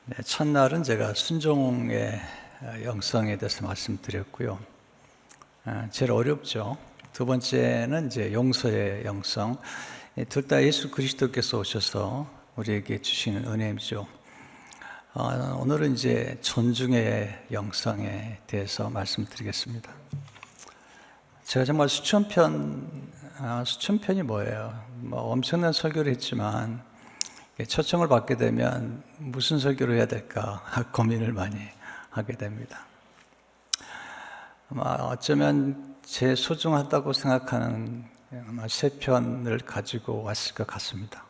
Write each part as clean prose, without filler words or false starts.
네, 첫날은 제가 순종의 영성에 대해서 말씀드렸고요. 제일 어렵죠. 두 번째는 이제 용서의 영성. 둘 다 예수 그리스도께서 오셔서 우리에게 주시는 은혜이죠. 오늘은 이제 존중의 영성에 대해서 말씀드리겠습니다. 제가 정말 수천 편이 뭐예요? 엄청난 설교를 했지만 초청을 받게 되면 무슨 설교를 해야 될까 고민을 많이 하게 됩니다. 어쩌면 제 소중하다고 생각하는 세 편을 가지고 왔을 것 같습니다.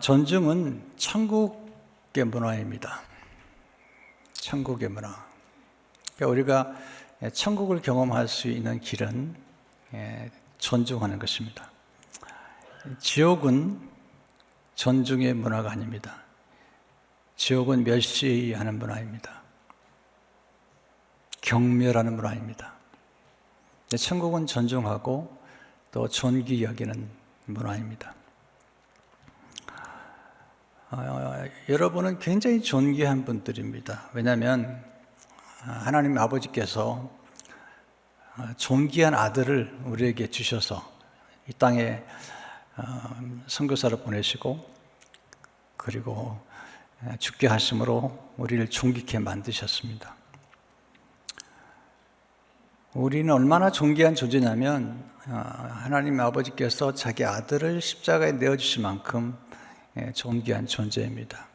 존중은 천국의 문화입니다. 천국의 문화. 그러니까 우리가 천국을 경험할 수 있는 길은 존중하는 것입니다. 지옥은 존중의 문화가 아닙니다. 지옥은 멸시하는 문화입니다. 경멸하는 문화입니다. 천국은 존중하고 또 존귀 여기는 문화입니다. 여러분은 굉장히 존귀한 분들입니다. 왜냐하면 하나님 아버지께서 존귀한 아들을 우리에게 주셔서 이 땅에 선교사를 보내시고 그리고 죽게 하심으로 우리를 존귀케 만드셨습니다. 우리는 얼마나 존귀한 존재냐면 하나님 아버지께서 자기 아들을 십자가에 내어주신 만큼 존귀한 존재입니다.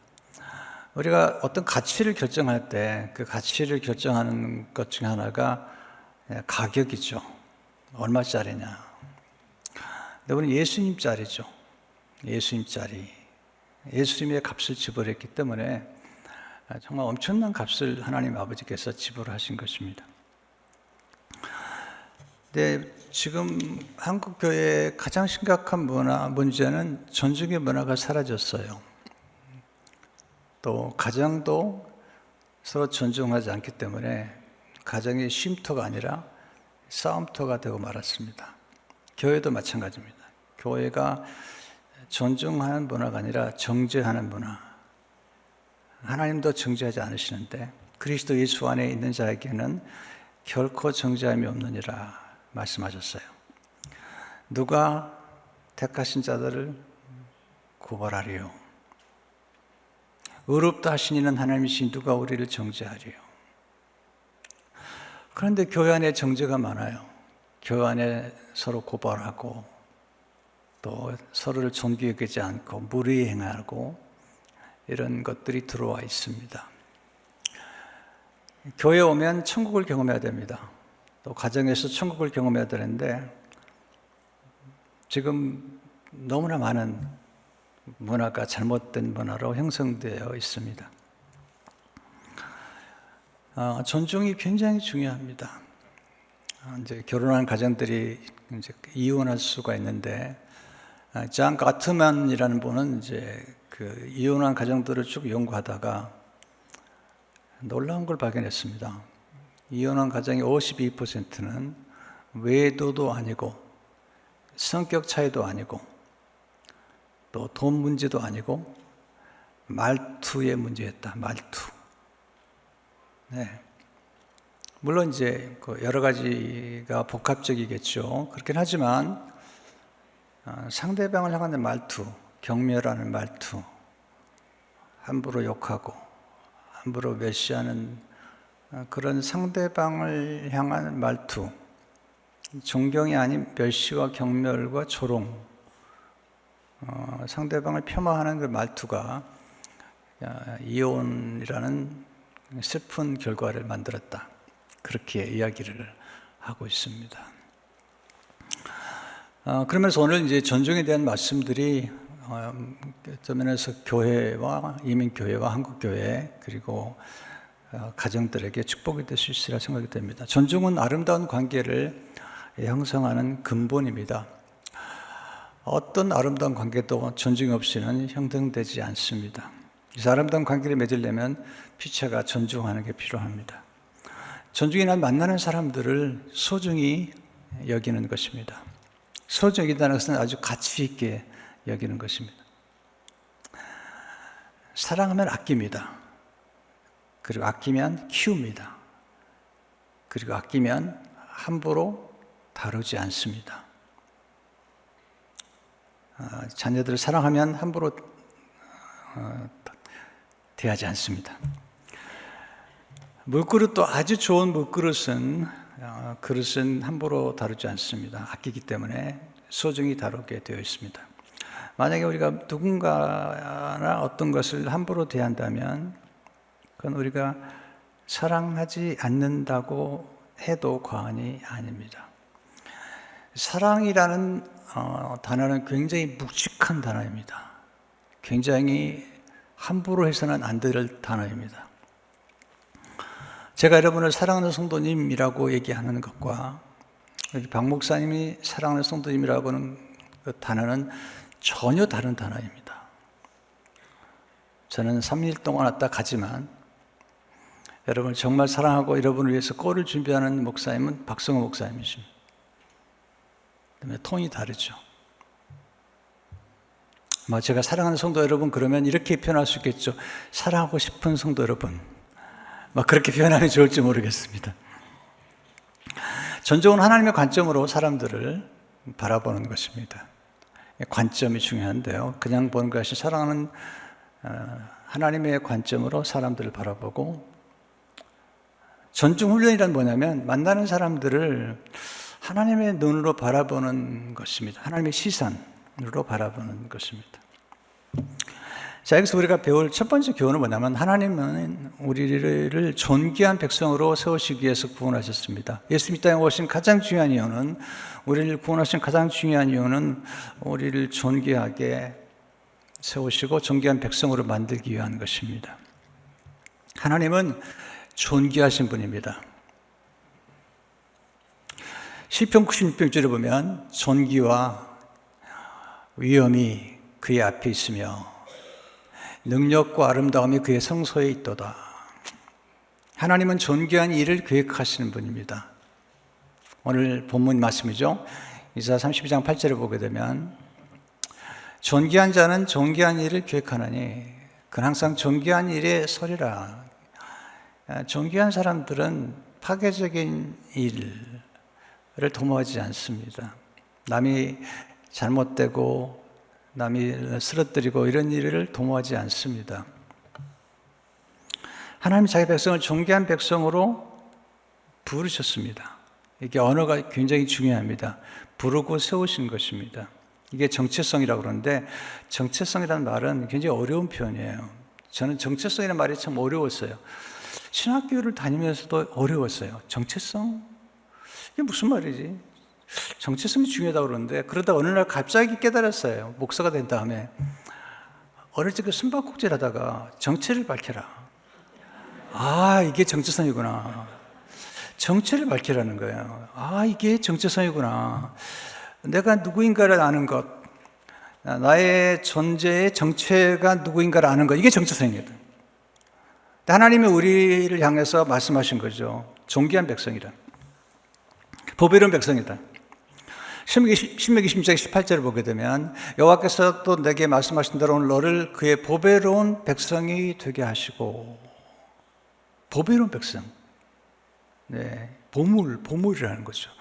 우리가 어떤 가치를 결정할 때 그 가치를 결정하는 것 중에 하나가 가격이죠. 얼마짜리냐. 근데 우리는 예수님짜리죠. 예수님짜리. 예수님의 값을 지불했기 때문에 정말 엄청난 값을 하나님 아버지께서 지불하신 것입니다. 근데 지금 한국 교회의 가장 심각한 문제는 존중의 문화가 사라졌어요. 또 가정도 서로 존중하지 않기 때문에 가정이 쉼터가 아니라 싸움터가 되고 말았습니다. 교회도 마찬가지입니다. 교회가 존중하는 문화가 아니라 정죄하는 문화. 하나님도 정죄하지 않으시는데 그리스도 예수 안에 있는 자에게는 결코 정죄함이 없느니라 말씀하셨어요. 누가 택하신 자들을 구벌하리요. 의롭다 하신 이는 하나님이신 누가 우리를 정죄하리요. 그런데 교회 안에 정죄가 많아요. 교회 안에 서로 고발하고 또 서로를 존귀 여기지 않고 무례히 행하고 이런 것들이 들어와 있습니다. 교회에 오면 천국을 경험해야 됩니다. 또 가정에서 천국을 경험해야 되는데 지금 너무나 많은 문화가 잘못된 문화로 형성되어 있습니다. 존중이 굉장히 중요합니다. 이제 결혼한 가정들이 이제 이혼할 수가 있는데 존 가트만이라는 분은 이제 그 이혼한 가정들을 쭉 연구하다가 놀라운 걸 발견했습니다. 이혼한 가정의 52%는 외도도 아니고 성격 차이도 아니고 또 돈 문제도 아니고 말투의 문제였다. 말투. 네. 물론 이제 여러 가지가 복합적이겠죠. 그렇긴 하지만 상대방을 향하는 말투, 경멸하는 말투, 함부로 욕하고 함부로 멸시하는 그런 상대방을 향한 말투, 존경이 아닌 멸시와 경멸과 조롱, 상대방을 폄하하는 그 말투가 이혼이라는 슬픈 결과를 만들었다. 그렇게 이야기를 하고 있습니다. 그러면서 오늘 이제 존중에 대한 말씀들이 어떤 면에서 교회와 이민교회와 한국교회 그리고 가정들에게 축복이 될 수 있으리라 생각이 됩니다. 존중은 아름다운 관계를 형성하는 근본입니다. 어떤 아름다운 관계도 존중 없이는 형성되지 않습니다. 그래서 아름다운 관계를 맺으려면 피체가 존중하는 게 필요합니다. 존중이 난 만나는 사람들을 소중히 여기는 것입니다. 소중히 여긴다는 것은 아주 가치 있게 여기는 것입니다. 사랑하면 아낍니다. 그리고 아끼면 키웁니다. 그리고 아끼면 함부로 다루지 않습니다. 자녀들을 사랑하면 함부로 대하지 않습니다. 물그릇도 아주 좋은 물그릇은 함부로 다루지 않습니다. 아끼기 때문에 소중히 다루게 되어 있습니다. 만약에 우리가 누군가나 어떤 것을 함부로 대한다면 그건 우리가 사랑하지 않는다고 해도 과언이 아닙니다. 사랑이라는 단어는 굉장히 묵직한 단어입니다. 굉장히 함부로 해서는 안 될 단어입니다. 제가 여러분을 사랑하는 성도님이라고 얘기하는 것과 박 목사님이 사랑하는 성도님이라고 하는 그 단어는 전혀 다른 단어입니다. 저는 3일 동안 왔다 가지만 여러분을 정말 사랑하고 여러분을 위해서 꼴을 준비하는 목사님은 박성호 목사님이십니다. 그다음에 톤이 다르죠. 제가 사랑하는 성도 여러분 그러면 이렇게 표현할 수 있겠죠. 사랑하고 싶은 성도 여러분. 그렇게 표현하면 좋을지 모르겠습니다. 존중은 하나님의 관점으로 사람들을 바라보는 것입니다. 관점이 중요한데요. 그냥 보는 것이 사랑하는 하나님의 관점으로 사람들을 바라보고, 존중 훈련이란 뭐냐면 만나는 사람들을 하나님의 눈으로 바라보는 것입니다. 하나님의 시선으로 바라보는 것입니다. 자, 여기서 우리가 배울 첫 번째 교훈은 뭐냐면 하나님은 우리를 존귀한 백성으로 세우시기 위해서 구원하셨습니다. 예수님 이 땅에 오신 가장 중요한 이유는, 우리를 구원하신 가장 중요한 이유는 우리를 존귀하게 세우시고 존귀한 백성으로 만들기 위한 것입니다. 하나님은 존귀하신 분입니다. 시편 96편에 보면 존귀와 위엄이 그의 앞에 있으며 능력과 아름다움이 그의 성소에 있도다. 하나님은 존귀한 일을 계획하시는 분입니다. 오늘 본문 말씀이죠. 이사야 32장 8절을 보게 되면 존귀한 자는 존귀한 일을 계획하나니 그는 항상 존귀한 일에 서리라. 존귀한 사람들은 파괴적인 일을 도모하지 않습니다. 남이 잘못되고 남이 쓰러뜨리고 이런 일을 도모하지 않습니다. 하나님 자기 백성을 존귀한 백성으로 부르셨습니다. 이게 언어가 굉장히 중요합니다. 부르고 세우신 것입니다. 이게 정체성이라고 그러는데, 정체성이라는 말은 굉장히 어려운 표현이에요. 저는 정체성이라는 말이 참 어려웠어요. 신학교를 다니면서도 어려웠어요. 정체성? 이게 무슨 말이지? 정체성이 중요하다고 그러는데, 그러다 어느 날 갑자기 깨달았어요. 목사가 된 다음에. 어릴 적 숨바꼭질 하다가 정체를 밝혀라. 이게 정체성이구나. 정체를 밝히라는 거예요. 이게 정체성이구나. 내가 누구인가를 아는 것, 나의 존재의 정체가 누구인가를 아는 것, 이게 정체성입니다. 하나님이 우리를 향해서 말씀하신 거죠. 존귀한 백성이다. 보배로운 백성이다. 신명기 16장 18절을 보게 되면 여호와께서 또 내게 말씀하신 대로 오늘 너를 그의 보배로운 백성이 되게 하시고, 보배로운 백성. 네, 보물이라는 거죠.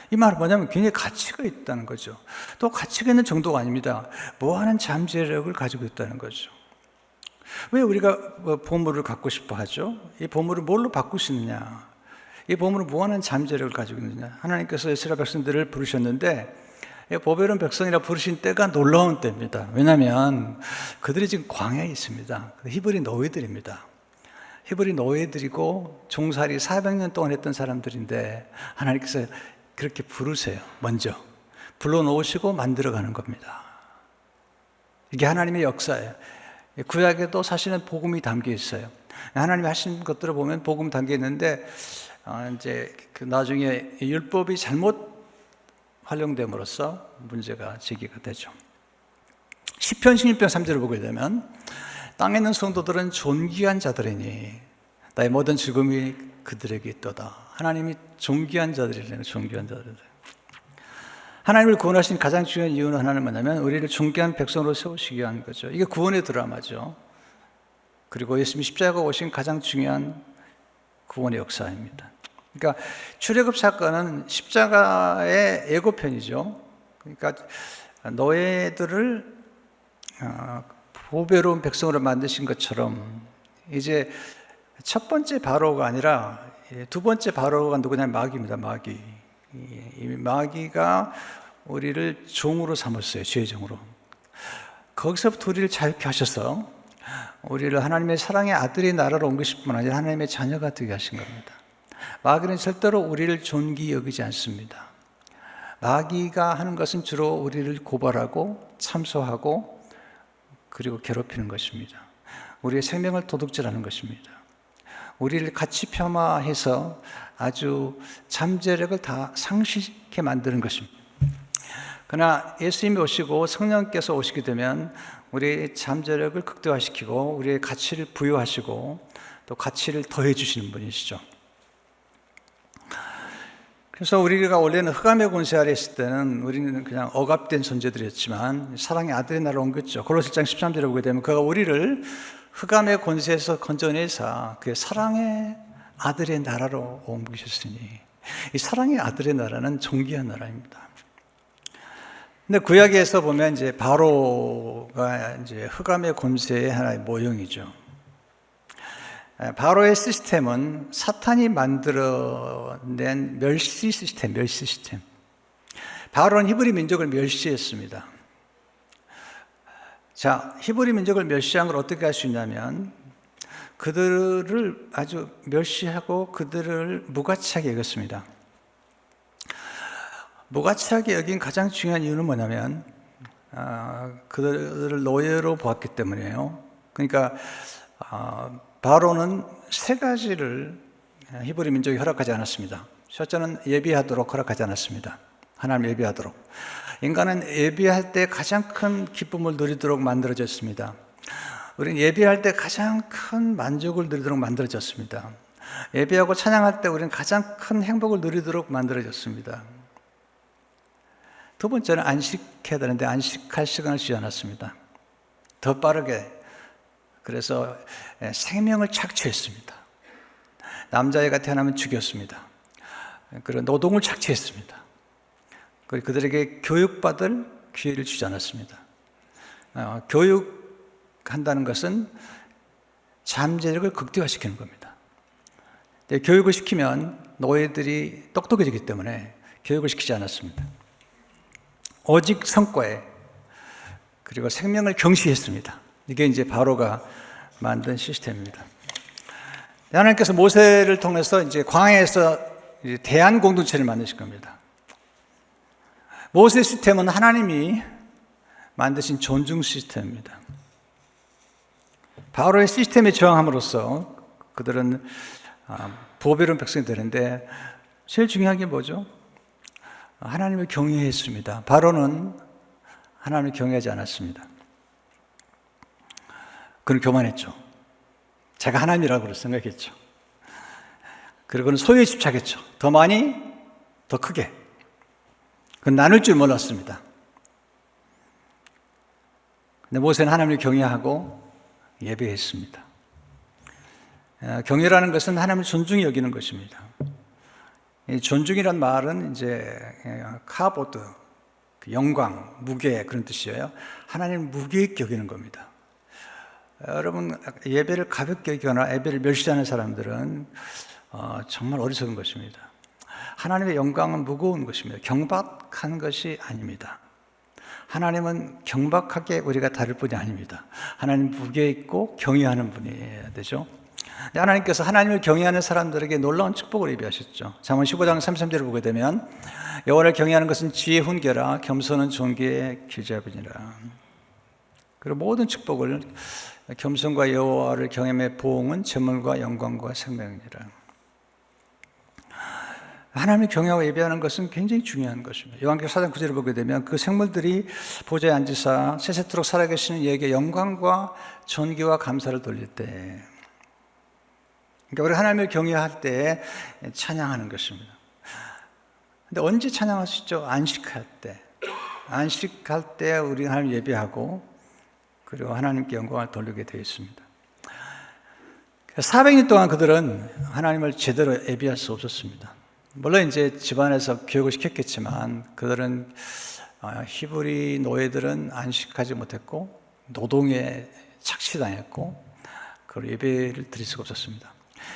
이 말은 뭐냐면 굉장히 가치가 있다는 거죠. 또 가치가 있는 정도가 아닙니다. 무한한 잠재력을 가지고 있다는 거죠. 왜 우리가 보물을 갖고 싶어 하죠? 이 보물을 뭘로 바꿀 수 있느냐? 이 보물은 무한한 잠재력을 가지고 있느냐? 하나님께서 이스라엘 백성들을 부르셨는데 보배로운 백성이라 부르신 때가 놀라운 때입니다. 왜냐하면 그들이 지금 광야에 있습니다. 히브리 노예들입니다. 히브리 노예들이고 종살이 400년 동안 했던 사람들인데 하나님께서 그렇게 부르세요. 먼저 불러놓으시고 만들어가는 겁니다. 이게 하나님의 역사예요. 구약에도 사실은 복음이 담겨 있어요. 하나님이 하신 것들을 보면 복음 담겨 있는데 이제 나중에 율법이 잘못 활용됨으로써 문제가 제기가 되죠. 시편 16편 3절을 보게 되면 땅에 있는 성도들은 존귀한 자들이니 나의 모든 즐거움이 그들에게 있도다. 하나님이 존귀한 자들이래요. 존귀한 자들. 하나님을 구원하신 가장 중요한 이유는 하나는 뭐냐면 우리를 존귀한 백성으로 세우시기 위한 거죠. 이게 구원의 드라마죠. 그리고 예수님이 십자가가 오신 가장 중요한 구원의 역사입니다. 그러니까 출애굽 사건은 십자가의 예고편이죠. 그러니까 너희들을 보배로운 백성으로 만드신 것처럼 이제 첫 번째 바로가 아니라 두 번째 바로가 누구냐면 마귀입니다. 마귀. 이 마귀가 우리를 종으로 삼았어요. 죄의 종으로. 거기서부터 우리를 자유케 하셔서 우리를 하나님의 사랑의 아들의 나라로 옮기실 뿐 아니라 하나님의 자녀가 되게 하신 겁니다. 마귀는 절대로 우리를 존귀 여기지 않습니다. 마귀가 하는 것은 주로 우리를 고발하고 참소하고 그리고 괴롭히는 것입니다. 우리의 생명을 도둑질하는 것입니다. 우리를 가치 폄하해서 아주 잠재력을 다 상실케 만드는 것입니다. 그러나 예수님이 오시고 성령께서 오시게 되면 우리의 잠재력을 극대화시키고 우리의 가치를 부여하시고 또 가치를 더해 주시는 분이시죠. 그래서 우리가 원래는 흑암의 권세 아래 있을 때는 우리는 그냥 억압된 존재들이었지만 사랑의 아들의 나라로 옮겼죠. 고린도서 1장 13절에 보게 되면 그가 우리를 흑암의 권세에서 건져내사 그의 사랑의 아들의 나라로 옮기셨으니 이 사랑의 아들의 나라는 존귀한 나라입니다. 근데 구약에서 보면 이제 바로가 이제 흑암의 권세의 하나의 모형이죠. 바로의 시스템은 사탄이 만들어낸 멸시 시스템. 바로는 히브리 민족을 멸시했습니다. 자, 히브리 민족을 멸시한 걸 어떻게 할 수 있냐면 그들을 아주 멸시하고 그들을 무가치하게 여겼습니다. 무가치하게 여긴 가장 중요한 이유는 뭐냐면 그들을 노예로 보았기 때문이에요. 그러니까 바로는 세 가지를 히브리 민족이 허락하지 않았습니다. 첫째는 예비하도록 허락하지 않았습니다. 하나님 예비하도록. 인간은 예비할 때 가장 큰 기쁨을 누리도록 만들어졌습니다. 우리는 예비할 때 가장 큰 만족을 누리도록 만들어졌습니다. 예비하고 찬양할 때 우리는 가장 큰 행복을 누리도록 만들어졌습니다. 두 번째는 안식해야 되는데 안식할 시간을 주지 않았습니다. 더 빠르게. 그래서 생명을 착취했습니다. 남자애가 태어나면 죽였습니다. 그리고 노동을 착취했습니다. 그리고 그들에게 교육받을 기회를 주지 않았습니다. 교육한다는 것은 잠재력을 극대화시키는 겁니다. 교육을 시키면 노예들이 똑똑해지기 때문에 교육을 시키지 않았습니다. 오직 성과에 그리고 생명을 경시했습니다. 이게 이제 바로가 만든 시스템입니다. 하나님께서 모세를 통해서 이제 광야에서 대한 공동체를 만드실 겁니다. 모세 시스템은 하나님이 만드신 존중 시스템입니다. 바로의 시스템에 저항함으로써 그들은 보배로운 백성이 되는데 제일 중요한 게 뭐죠? 하나님을 경외했습니다. 바로는 하나님을 경외하지 않았습니다. 그는 교만했죠. 제가 하나님이라고 생각했죠. 그리고는 소유에 집착했죠. 더 많이, 더 크게. 그건 나눌 줄 몰랐습니다. 근데 모세는 하나님을 경외하고 예배했습니다. 경외라는 것은 하나님을 존중히 여기는 것입니다. 이 존중이란 말은 이제 카보드, 영광, 무게 그런 뜻이에요. 하나님을 무게 있게 여기는 겁니다. 여러분 예배를 가볍게 여기거나 예배를 멸시하는 사람들은 정말 어리석은 것입니다. 하나님의 영광은 무거운 것입니다. 경박한 것이 아닙니다. 하나님은 경박하게 우리가 다룰 분이 아닙니다. 하나님 무게 있고 경외하는 분이어야 되죠. 하나님께서 하나님을 경외하는 사람들에게 놀라운 축복을 예비하셨죠. 잠언 15장 33절을 보게 되면 여호와를 경외하는 것은 지혜의 훈계라 겸손은 존귀의 길잡이니라. 그리고 모든 축복을 겸손과 여호와를 경외함의 보응은 재물과 영광과 생명이니라. 하나님을 경외하고 예배하는 것은 굉장히 중요한 것입니다. 요한계시록 4장 9절을 보게 되면 그 생물들이 보좌에 앉으사 세세토록 살아계시는 이에게 영광과 존귀와 감사를 돌릴 때, 그러니까 우리 하나님을 경외할 때 찬양하는 것입니다. 근데 언제 찬양할 수 있죠? 안식할 때. 안식할 때 우리 하나님 예배하고 그리고 하나님께 영광을 돌리게 되어 있습니다. 400년 동안 그들은 하나님을 제대로 예비할 수 없었습니다. 물론 이제 집안에서 교육을 시켰겠지만 그들은 히브리 노예들은 안식하지 못했고 노동에 착취당했고 그 예배를 드릴 수가 없었습니다.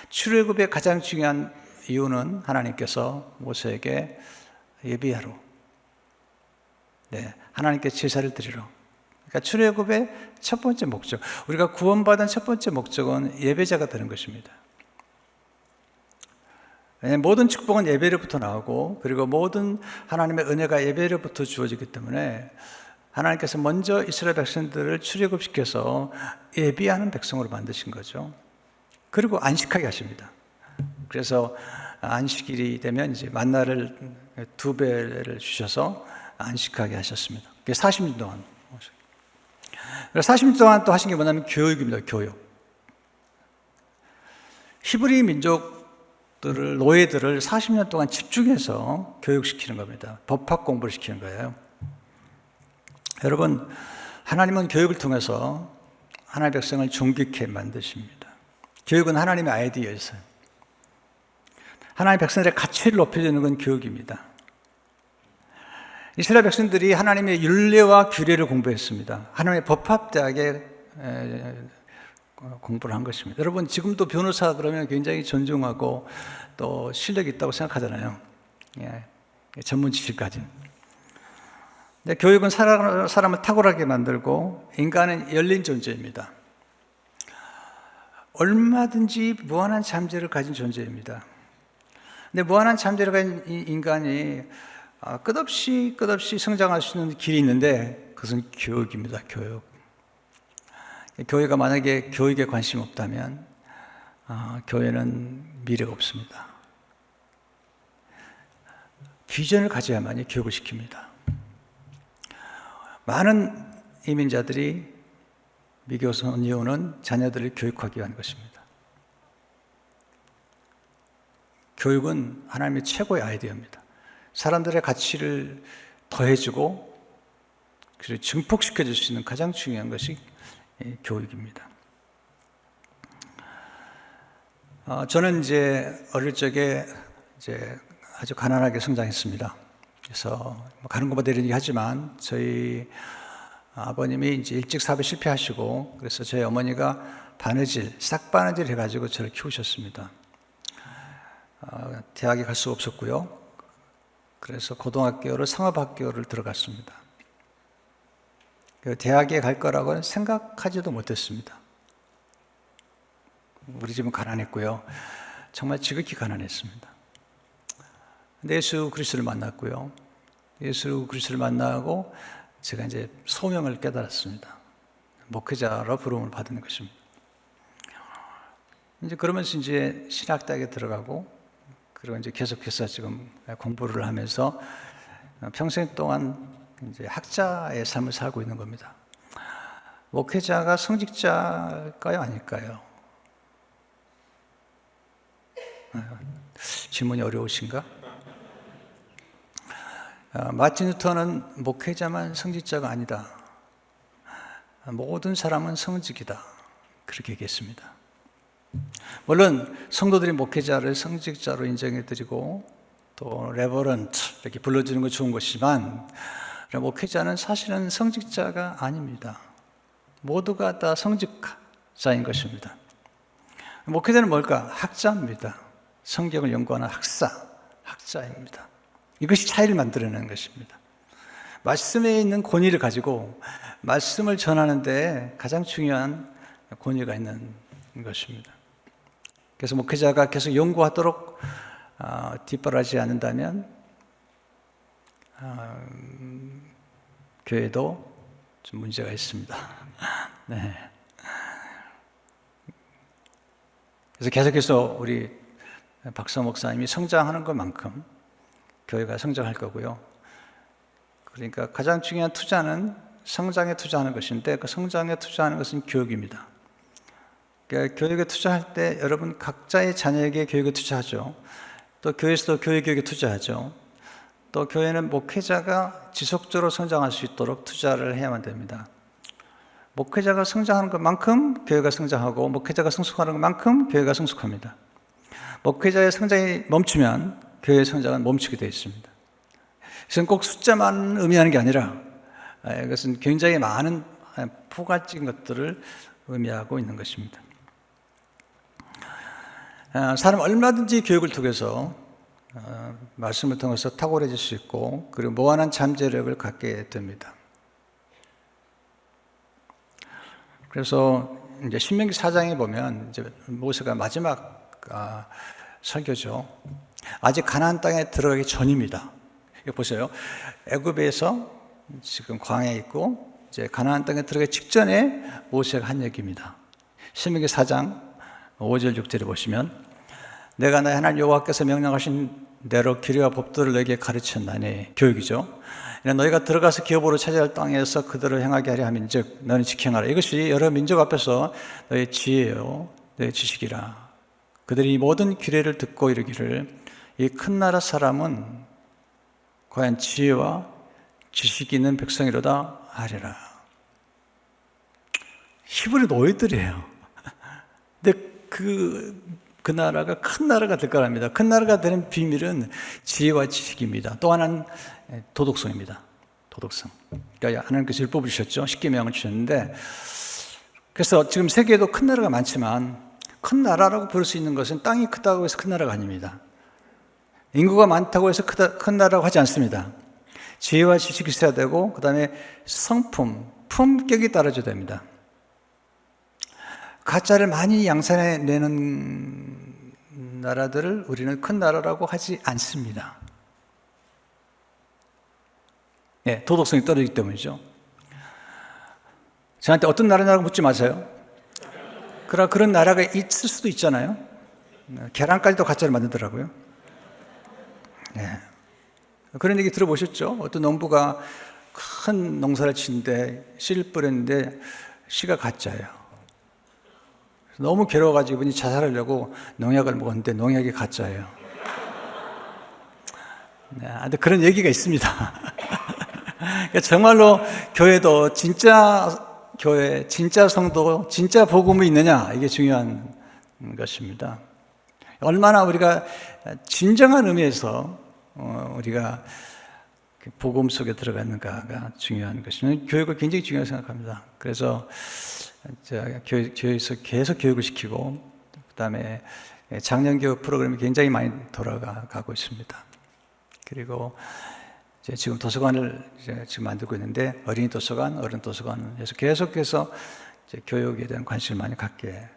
출애굽의 가장 중요한 이유는 하나님께서 모세에게 예비하러, 하나님께 제사를 드리러. 그러니까 출애굽의 첫 번째 목적, 우리가 구원받은 첫 번째 목적은 예배자가 되는 것입니다. 모든 축복은 예배로부터 나오고 그리고 모든 하나님의 은혜가 예배로부터 주어지기 때문에 하나님께서 먼저 이스라엘 백성들을 출애굽시켜서 예비하는 백성으로 만드신 거죠. 그리고 안식하게 하십니다. 그래서 안식일이 되면 이제 만나를 2배를 주셔서 안식하게 하셨습니다. 그게 40년 동안. 40년 동안 또 하신 게 뭐냐면 교육입니다. 교육. 히브리 민족들을, 노예들을 40년 동안 집중해서 교육시키는 겁니다. 법학 공부를 시키는 거예요. 여러분, 하나님은 교육을 통해서 하나님의 백성을 존귀케 만드십니다. 교육은 하나님의 아이디어였어요. 하나님의 백성들의 가치를 높여주는 건 교육입니다. 이스라엘 백성들이 하나님의 율례와 규례를 공부했습니다. 하나님의 법학대학에 공부를 한 것입니다. 여러분, 지금도 변호사 그러면 굉장히 존중하고 또 실력이 있다고 생각하잖아요. 전문 지식 가진. 근데 교육은 사람을 탁월하게 만들고 인간은 열린 존재입니다. 얼마든지 무한한 잠재를 가진 존재입니다. 근데 무한한 잠재를 가진 인간이 끝없이 성장할 수 있는 길이 있는데 그것은 교육입니다. 교육. 교회가 만약에 교육에 관심 없다면 교회는 미래가 없습니다. 비전을 가져야만이 교육을 시킵니다. 많은 이민자들이 미국에서 온 이유는 자녀들을 교육하기 위한 것입니다. 교육은 하나님의 최고의 아이디어입니다. 사람들의 가치를 더해주고 그리고 증폭시켜줄 수 있는 가장 중요한 것이 교육입니다. 저는 이제 어릴 적에 이제 아주 가난하게 성장했습니다. 그래서 가는 것보다 이런 얘기 하지만 저희 아버님이 이제 일찍 사업에 실패하시고 그래서 저희 어머니가 싹바느질 해가지고 저를 키우셨습니다. 대학에 갈 수가 없었고요. 그래서 고등학교를 상업학교를 들어갔습니다. 대학에 갈 거라고는 생각하지도 못했습니다. 우리 집은 가난했고요. 정말 지극히 가난했습니다. 근데 예수 그리스도를 만났고요. 예수 그리스도를 만나고 제가 이제 소명을 깨달았습니다. 목회자로 부름을 받은 것입니다. 이제 그러면서 이제 신학대학에 들어가고 그리고 이제 계속해서 지금 공부를 하면서 평생 동안 이제 학자의 삶을 살고 있는 겁니다. 목회자가 성직자일까요? 아닐까요? 질문이 어려우신가? 마틴 루터는 목회자만 성직자가 아니다. 모든 사람은 성직이다. 그렇게 얘기했습니다. 물론 성도들이 목회자를 성직자로 인정해드리고 또 레버런트 이렇게 불러주는 건 좋은 것이지만 목회자는 사실은 성직자가 아닙니다. 모두가 다 성직자인 것입니다. 목회자는 뭘까? 학자입니다. 성경을 연구하는 학자입니다. 이것이 차이를 만들어내는 것입니다. 말씀에 있는 권위를 가지고 말씀을 전하는 데 가장 중요한 권위가 있는 것입니다. 그래서 목회자가 계속 연구하도록 뒷바라지 않는다면 교회도 좀 문제가 있습니다. 네. 그래서 계속해서 우리 박사 목사님이 성장하는 것만큼 교회가 성장할 거고요. 그러니까 가장 중요한 투자는 성장에 투자하는 것인데 그 성장에 투자하는 것은 교육입니다. 그러니까 교육에 투자할 때 여러분 각자의 자녀에게 교육에 투자하죠. 또 교회에서도 교육에 투자하죠. 또 교회는 목회자가 지속적으로 성장할 수 있도록 투자를 해야만 됩니다. 목회자가 성장하는 것만큼 교회가 성장하고 목회자가 성숙하는 것만큼 교회가 성숙합니다. 목회자의 성장이 멈추면 교회의 성장은 멈추게 되어 있습니다. 이것은 꼭 숫자만 의미하는 게 아니라 이것은 굉장히 많은 포괄적인 것들을 의미하고 있는 것입니다. 사람 얼마든지 교육을 통해서 말씀을 통해서 탁월해질 수 있고 그리고 무한한 잠재력을 갖게 됩니다. 그래서 이제 신명기 4장에 보면 이제 모세가 마지막 설교죠. 아직 가나안 땅에 들어가기 전입니다. 이거 보세요. 애굽에서 지금 광야에 있고 이제 가나안 땅에 들어가기 직전에 모세가 한 얘기입니다. 신명기 4장 5절 6절에 보시면 내가 나의 하나님 여호와께서 명령하신 대로 규례와 법도를 너에게 가르쳤나니 교육이죠. 너희가 들어가서 기업으로 차지할 땅에서 그들을 행하게 하려 함인즉 너는 지켜하라. 이것이 여러 민족 앞에서 너의 지혜요 너의 지식이라. 그들이 이 모든 규례를 듣고 이르기를 이 큰 나라 사람은 과연 지혜와 지식이 있는 백성이로다 하리라. 히브리 노예들이에요. 근데 그 나라가 큰 나라가 될 거랍니다. 큰 나라가 되는 비밀은 지혜와 지식입니다. 또 하나는 도덕성입니다. 도덕성. 그러니까 하나님께서 율법을 주셨죠. 십계명을 주셨는데, 그래서 지금 세계에도 큰 나라가 많지만 큰 나라라고 부를 수 있는 것은 땅이 크다고 해서 큰 나라가 아닙니다. 인구가 많다고 해서 큰 나라라고 하지 않습니다. 지혜와 지식이 있어야 되고 그 다음에 성품, 품격이 따라줘야 됩니다. 가짜를 많이 양산해내는 나라들을 우리는 큰 나라라고 하지 않습니다. 예, 도덕성이 떨어지기 때문이죠. 저한테 어떤 나라냐고 묻지 마세요. 그런 나라가 있을 수도 있잖아요. 계란까지도 가짜를 만들더라고요. 예. 그런 얘기 들어보셨죠? 어떤 농부가 큰 농사를 치는데 씨를 뿌렸는데 씨가 가짜예요. 너무 괴로워가지고 이분이 자살하려고 농약을 먹었는데 농약이 가짜예요. 네, 근데 그런 얘기가 있습니다. 그러니까 정말로 교회도 진짜 교회, 진짜 성도, 진짜 복음이 있느냐, 이게 중요한 것입니다. 얼마나 우리가 진정한 의미에서 우리가 복음 속에 들어가는가가 중요한 것입니다. 교육을 굉장히 중요하게 생각합니다. 그래서 교회에서 계속 교육을 시키고 그다음에 작년 교육 프로그램이 굉장히 많이 돌아가고 있습니다. 그리고 지금 도서관을 지금 만들고 있는데 어린이 도서관, 어른 도서관에서 계속해서 교육에 대한 관심을 많이 갖게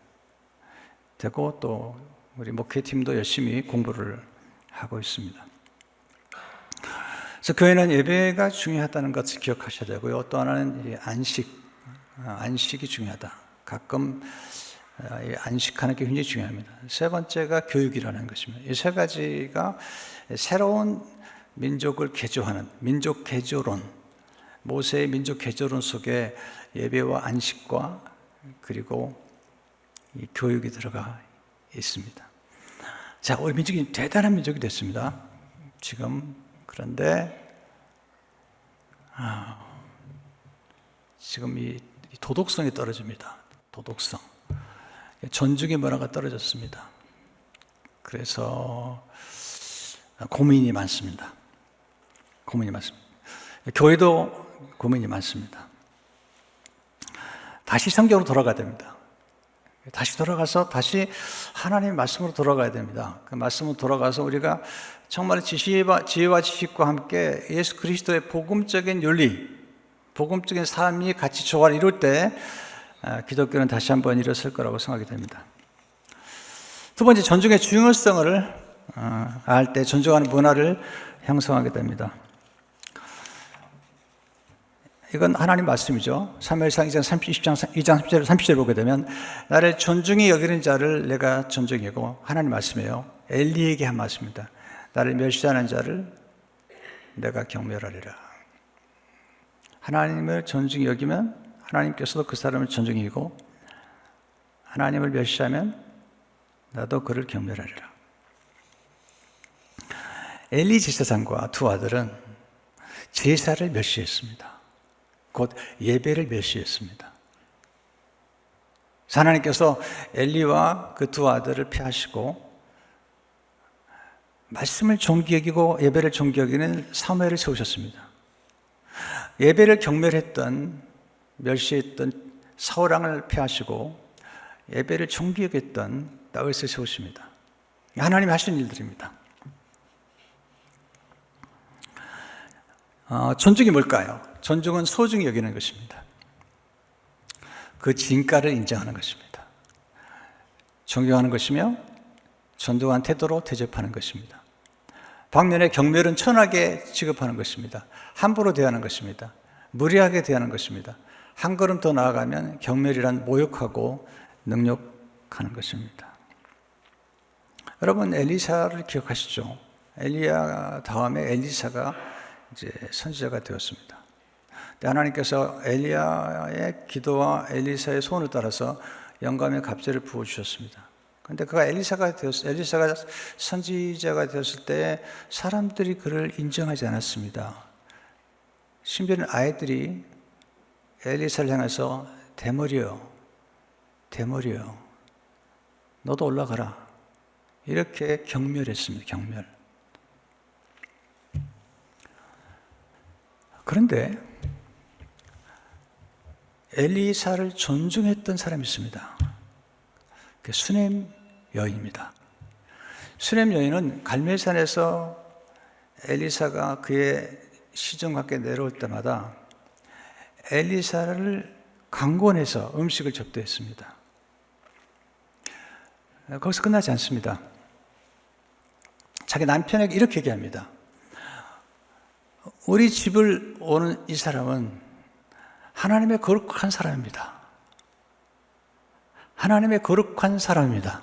되고 또 우리 목회팀도 열심히 공부를 하고 있습니다. 그래서 교회는 예배가 중요하다는 것을 기억하셔야 되고요. 또 하나는 안식이 중요하다. 가끔 안식하는 게 굉장히 중요합니다. 세 번째가 교육이라는 것입니다. 이 세 가지가 새로운 민족을 개조하는 민족 개조론, 모세의 민족 개조론 속에 예배와 안식과 그리고 이 교육이 들어가 있습니다. 자, 우리 민족이 대단한 민족이 됐습니다. 지금 그런데 지금 이 도덕성이 떨어집니다. 도덕성, 존중의 문화가 떨어졌습니다. 그래서 고민이 많습니다. 교회도 고민이 많습니다. 다시 성경으로 돌아가야 됩니다. 다시 돌아가서 다시 하나님의 말씀으로 돌아가야 됩니다. 그 말씀으로 돌아가서 우리가 정말 지혜와 지식과 함께 예수 그리스도의 복음적인 윤리, 복음적인 삶이 같이 조화를 이룰 때 기독교는 다시 한번 일어설 거라고 생각이 됩니다. 두 번째, 존중의 중요성을 알 때 존중하는 문화를 형성하게 됩니다. 이건 하나님 말씀이죠. 사무엘상 2장 30절 보게 되면 나를 존중히 여기는 자를 내가 존중이고, 하나님 말씀이에요. 엘리에게 한 말씀입니다. 나를 멸시하는 자를 내가 경멸하리라. 하나님을 존중히 여기면 하나님께서도 그 사람을 존중히 여기고, 하나님을 멸시하면 나도 그를 경멸하리라. 엘리 제사장과 두 아들은 제사를 멸시했습니다. 곧 예배를 멸시했습니다. 하나님께서 엘리와 그 두 아들을 피하시고 말씀을 존귀 여기고 예배를 존귀 여기는 사무엘을 세우셨습니다. 예배를 경멸했던, 멸시했던 사울왕을 피하시고 예배를 존귀 여겼던 다윗을 세우십니다. 하나님이 하신 일들입니다. 존중이 뭘까요? 존중은 소중히 여기는 것입니다. 그 진가를 인정하는 것입니다. 존경하는 것이며 존중한 태도로 대접하는 것입니다. 반면에 경멸은 천하게 취급하는 것입니다. 함부로 대하는 것입니다. 무례하게 대하는 것입니다. 한 걸음 더 나아가면 경멸이란 모욕하고 능욕하는 것입니다. 여러분, 엘리사를 기억하시죠? 엘리야 다음에 엘리사가 이제 선지자가 되었습니다. 하나님께서 엘리야의 기도와 엘리사의 소원을 따라서 영감의 갑절을 부어주셨습니다. 그런데 그가 엘리사가 선지자가 되었을 때 사람들이 그를 인정하지 않았습니다. 심지어는 아이들이 엘리사를 향해서 대머리여, 너도 올라가라, 이렇게 경멸했습니다. 경멸. 그런데 엘리사를 존중했던 사람이 있습니다. 그 수넴 여인입니다. 수넴 여인은 갈멜산에서 엘리사가 그의 시종과 함께 내려올 때마다 엘리사를 강권해서 음식을 접대했습니다. 거기서 끝나지 않습니다. 자기 남편에게 이렇게 얘기합니다. 우리 집을 오는 이 사람은 하나님의 거룩한 사람입니다. 하나님의 거룩한 사람입니다.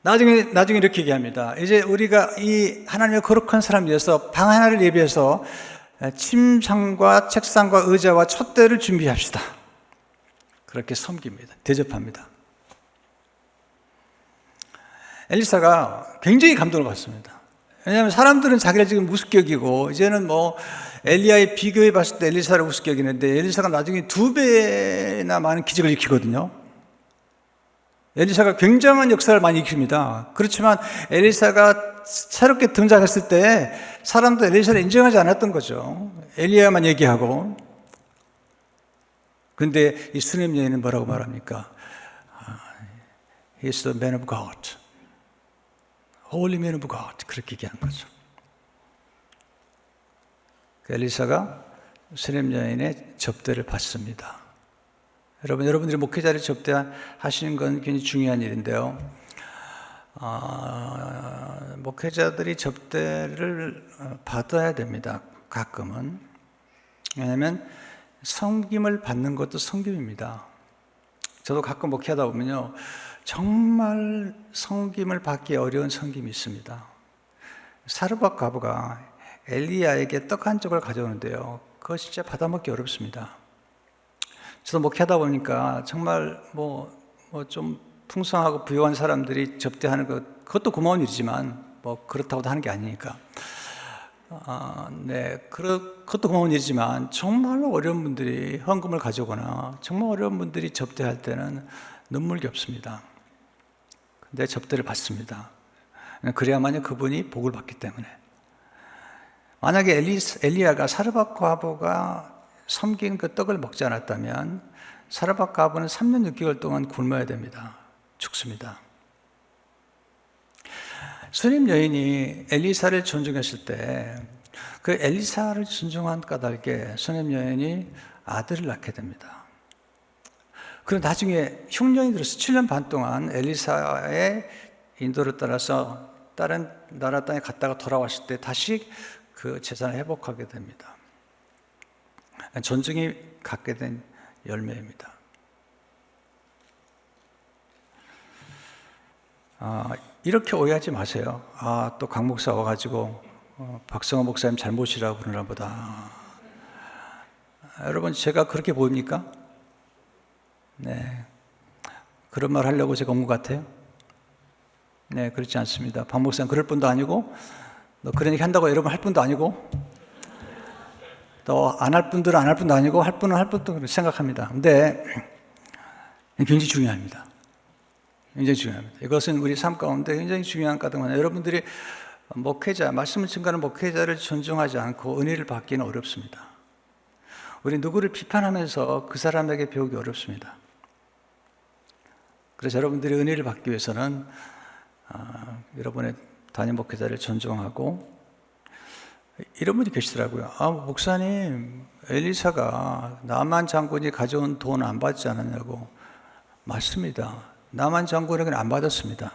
나중에 이렇게 얘기합니다. 이제 우리가 이 하나님의 거룩한 사람을 위해서 방 하나를 예비해서 침상과 책상과 의자와 촛대를 준비합시다. 그렇게 섬깁니다. 대접합니다. 엘리사가 굉장히 감동을 받습니다. 왜냐하면 사람들은 자기를 지금 우습게 여기고 이제는 엘리야에 비교해 봤을 때 엘리사를 우습게 여기는데 엘리사가 나중에 2배나 많은 기적을 일으키거든요. 엘리사가 굉장한 역사를 많이 일으킵니다. 그렇지만 엘리사가 새롭게 등장했을 때 사람도 엘리사를 인정하지 않았던 거죠. 엘리야만 얘기하고. 그런데 이 수넴 여인은 뭐라고 말합니까? He is the man of God. Holy man of God. 그렇게 얘기한 거죠. 엘리사가 수넴 여인의 접대를 받습니다. 여러분들이 목회자를 접대하시는 건 굉장히 중요한 일인데요. 목회자들이 접대를 받아야 됩니다. 가끔은. 왜냐하면 섬김을 받는 것도 섬김입니다. 저도 가끔 목회하다 보면요, 정말 섬김을 받기 어려운 섬김이 있습니다. 사르밧 과부가 엘리야에게 떡 한 쪽을 가져오는데요, 그거 진짜 받아먹기 어렵습니다. 저도 목회하다 보니까 정말 좀 풍성하고 부유한 사람들이 접대하는 것, 그것도 고마운 일이지만 그렇다고 하는 게 아니니까. 그것도 고마운 일이지만 정말로 어려운 분들이 헌금을 가져오거나 정말 어려운 분들이 접대할 때는 눈물겹습니다. 근데 접대를 받습니다. 그래야만이 그분이 복을 받기 때문에. 만약에 엘리야가 사르밧 과부가 섬긴 그 떡을 먹지 않았다면 사르밧 과부는 3년 6개월 동안 굶어야 됩니다. 죽습니다. 수넴 여인이 엘리사를 존중했을 때 그 엘리사를 존중한 까닭에 수넴 여인이 아들을 낳게 됩니다. 그리고 나중에 흉년이 들어서 7년 반 동안 엘리사의 인도를 따라서 다른 나라 땅에 갔다가 돌아왔을 때 다시 그 재산을 회복하게 됩니다. 존중이 갖게 된 열매입니다. 이렇게 오해하지 마세요. 또 강 목사 와가지고 박성호 목사님 잘못이라고 그러나 보다. 여러분, 제가 그렇게 보입니까? 네, 그런 말 하려고 제가 온 것 같아요? 네, 그렇지 않습니다. 박 목사님 그럴 분도 아니고, 너 그런 얘기 한다고 여러분 할 분도 아니고, 또 안 할 분들은 안 할 분도 아니고 할 분은 할 분도 생각합니다. 근데 굉장히 중요합니다. 굉장히 중요합니다. 이것은 우리 삶 가운데 굉장히 중요한 까닭은 여러분들이 목회자, 말씀을 증거하는 목회자를 존중하지 않고 은혜를 받기는 어렵습니다. 우리 누구를 비판하면서 그 사람에게 배우기 어렵습니다. 그래서 여러분들이 은혜를 받기 위해서는 여러분의 담임 목회자를 존중하고, 이런 분이 계시더라고요. 목사님, 엘리사가 나만 장군이 가져온 돈 안 받지 않았냐고. 맞습니다. 나만 장군에게는 안 받았습니다.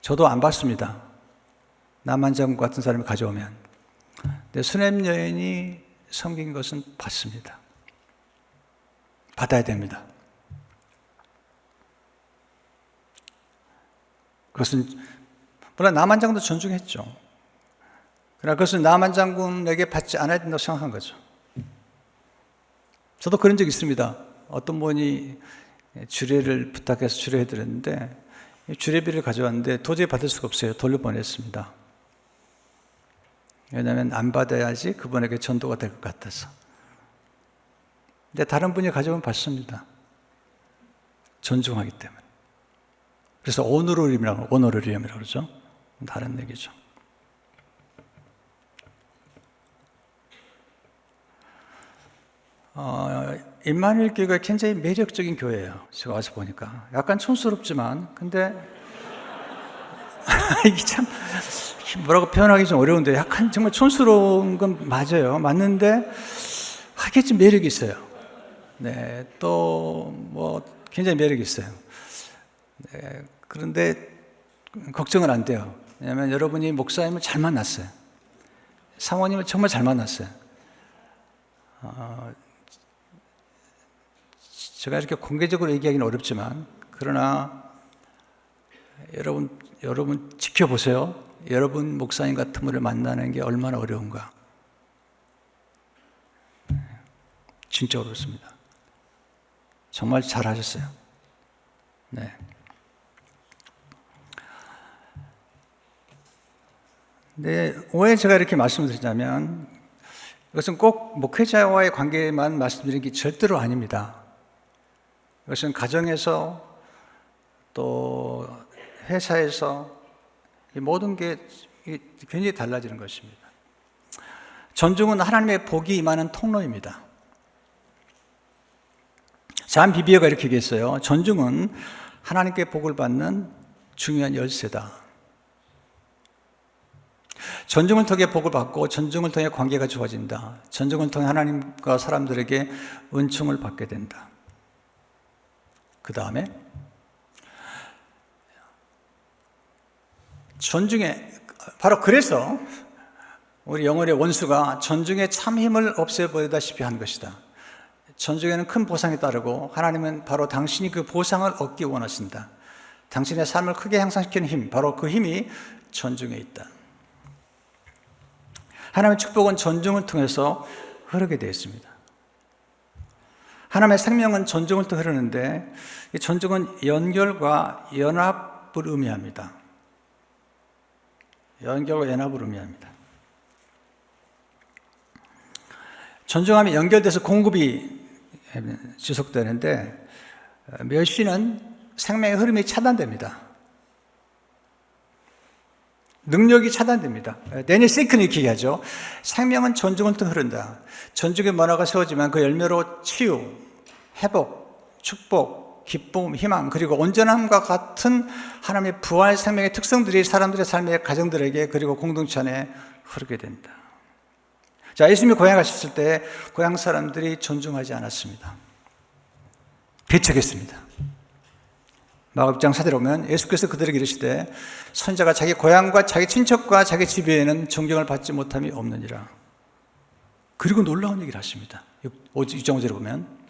저도 안 받습니다. 나만 장군 같은 사람이 가져오면. 근데 수냄 여인이 섬긴 것은 받습니다. 받아야 됩니다. 그것은 물론 나만 장군도 존중했죠. 그러나 그것은 나만 장군에게 받지 않아야 된다고 생각한 거죠. 저도 그런 적이 있습니다. 어떤 분이 주례를 부탁해서 주례해드렸는데 주례비를 가져왔는데 도저히 받을 수가 없어요. 돌려보냈습니다. 왜냐하면 안 받아야지 그분에게 전도가 될 것 같아서. 근데 다른 분이 가져오면 받습니다. 존중하기 때문에. 그래서 오노르리움이라고 그러죠. 다른 얘기죠. 임마누엘 교회가 굉장히 매력적인 교회예요. 제가 와서 보니까 약간 촌스럽지만, 근데 이게 참 뭐라고 표현하기 좀 어려운데 약간 정말 촌스러운 건 맞아요. 맞는데 하긴 좀 매력이 있어요. 네, 또 뭐 굉장히 매력이 있어요. 네, 그런데 걱정은 안 돼요. 왜냐하면 여러분이 목사님을 잘 만났어요. 사모님을 정말 잘 만났어요. 제가 이렇게 공개적으로 얘기하기는 어렵지만, 그러나 여러분 지켜보세요. 여러분 목사님 같은 분을 만나는 게 얼마나 어려운가. 진짜 어렵습니다. 정말 잘하셨어요. 네. 네, 왜 제가 이렇게 말씀드리냐면, 이것은 꼭 목회자와의 관계만 말씀드리는 게 절대로 아닙니다. 이것은 가정에서 또 회사에서 이 모든 게 굉장히 달라지는 것입니다. 존중은 하나님의 복이 임하는 통로입니다. 잔 비비어가 이렇게 얘기했어요. 존중은 하나님께 복을 받는 중요한 열쇠다. 존중을 통해 복을 받고 존중을 통해 관계가 좋아진다. 존중을 통해 하나님과 사람들에게 은총을 받게 된다. 그 다음에 존중에, 바로 그래서 우리 영혼의 원수가 존중의 참 힘을 없애버리다시피 한 것이다. 존중에는 큰 보상이 따르고 하나님은 바로 당신이 그 보상을 얻기 원하신다. 당신의 삶을 크게 향상시키는 힘, 바로 그 힘이 존중에 있다. 하나님의 축복은 존중을 통해서 흐르게 되어 있습니다. 하나님의 생명은 존중을 통해 흐르는데, 이 존중은 연결과 연합을 의미합니다. 연결과 연합을 의미합니다. 존중하면 연결돼서 공급이 지속되는데, 멸시는 생명의 흐름이 차단됩니다. 능력이 차단됩니다. 데니엘 싱크는 이렇게 얘기하죠. 생명은 존중을 통해 흐른다. 존중의 문화가 세워지면 그 열매로 치유, 회복, 축복, 기쁨, 희망, 그리고 온전함과 같은 하나님의 부활 생명의 특성들이 사람들의 삶의 가정들에게 그리고 공동체 안에 흐르게 된다. 자, 예수님이 고향에 가셨을 때 고향 사람들이 존중하지 않았습니다. 배척했습니다. 마가복장 4절에 보면 예수께서 그들에게 이르시되 선자가 자기 고향과 자기 친척과 자기 집에는 존경을 받지 못함이 없느니라. 그리고 놀라운 얘기를 하십니다. 6.5절에 보면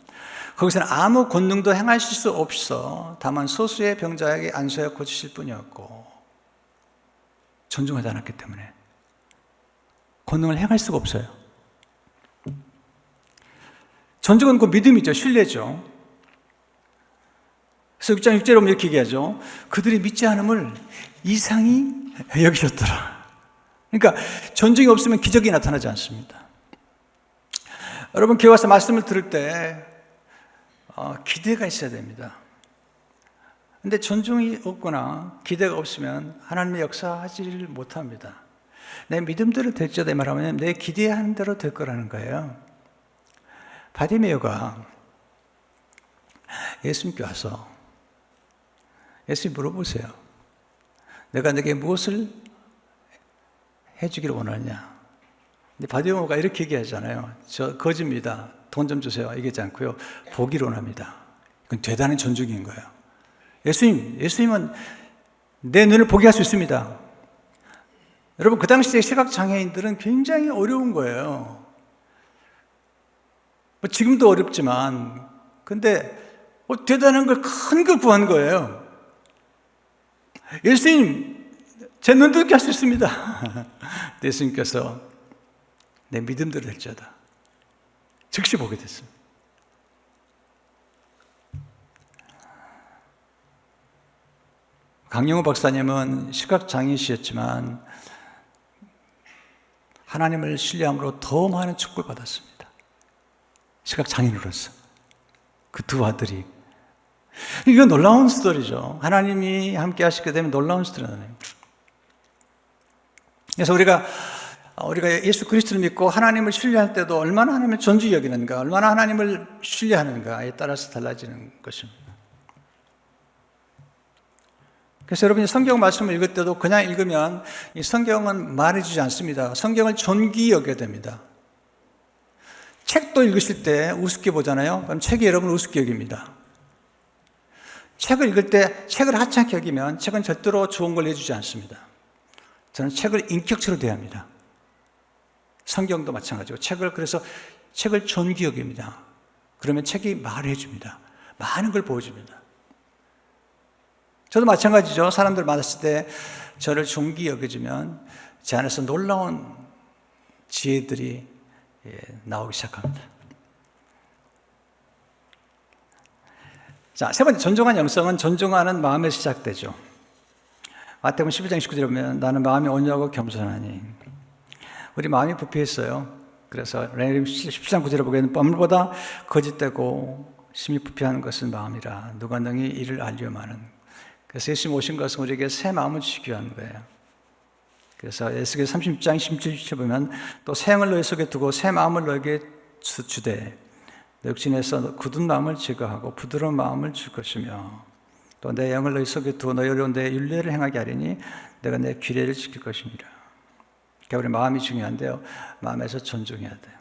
거기서는 아무 권능도 행하실 수 없어 다만 소수의 병자에게 안수하여 고치실 뿐이었고, 존중하지 않았기 때문에 권능을 행할 수가 없어요. 존중은 그 믿음이죠. 신뢰죠. 그래서 6장 6절에 보면 이렇게 얘기하죠. 그들이 믿지 않음을 이상히 여기셨더라. 그러니까 존중이 없으면 기적이 나타나지 않습니다. 여러분, 교회 와서 말씀을 들을 때 기대가 있어야 됩니다. 근데 존중이 없거나 기대가 없으면 하나님의 역사하지를 못합니다. 내 믿음대로 될지어다 말하면 내 기대하는 대로 될 거라는 거예요. 바디메오가 예수님께 와서 예수님 물어보세요. 내가 내게 무엇을 해주기를 원하냐? 근데 바디메오가 이렇게 얘기하잖아요. 저 거지입니다. 돈 좀 주세요. 얘기하지 않고요. 보기를 원합니다. 이건 대단한 존중인 거예요. 예수님은 내 눈을 보게 할 수 있습니다. 여러분, 그 당시에 시각장애인들은 굉장히 어려운 거예요. 지금도 어렵지만, 근데 대단한 걸, 큰 걸 구한 거예요. 예수님, 제 눈 뜨게 할 수 있습니다. 예수님께서 내 믿음대로 될지어다. 즉시 보게 됐습니다. 강영우 박사님은 시각장애이셨지만 하나님을 신뢰함으로 더 많은 축복을 받았습니다. 시각장애인으로서 그 두 아들이. 이거 놀라운 스토리죠. 하나님이 함께 하시게 되면 놀라운 스토리잖아요. 그래서 우리가 예수 그리스도를 믿고 하나님을 신뢰할 때도 얼마나 하나님을 존중히 여기는가, 얼마나 하나님을 신뢰하는가에 따라서 달라지는 것입니다. 그래서 여러분이 성경 말씀을 읽을 때도 그냥 읽으면 이 성경은 말해주지 않습니다. 성경을 존귀히 여겨야 됩니다. 책도 읽으실 때 우습게 보잖아요. 그럼 책이 여러분을 우습게 여깁니다. 책을 읽을 때 책을 하찮게 여기면 책은 절대로 좋은 걸 내주지 않습니다. 저는 책을 인격체로 대합니다. 성경도 마찬가지고 그래서 책을 존귀히 여깁니다. 그러면 책이 말해 줍니다. 많은 걸 보여줍니다. 저도 마찬가지죠. 사람들 만났을 때 저를 존귀히 여겨주면 제 안에서 놀라운 지혜들이 나오기 시작합니다. 자, 세 번째, 존중한 영성은 존중하는 마음에서 시작되죠. 마태복음 11장 19절에 보면 나는 마음이 온유하고 겸손하니. 우리 마음이 부패했어요. 그래서 레위기 13장 9절에 보기에는 뻔물보다 거짓되고 심히 부패하는 것은 마음이라 누가 능히 이를 알려 하는. 그래서 예수님 오신 것은 우리에게 새 마음을 주시기 위한 거예요. 그래서 에스겔 36장 16절에 보면 또 새 영을 너희 속에 두고 새 마음을 너에게 주되 너 육신에서 굳은 마음을 제거하고 부드러운 마음을 줄 것이며 또 내 영을 너희 속에 두어 너희 어려운 내 율례를 행하게 하리니 내가 내 규례를 지킬 것입니다. 그러니까 우리 마음이 중요한데요. 마음에서 존중해야 돼요.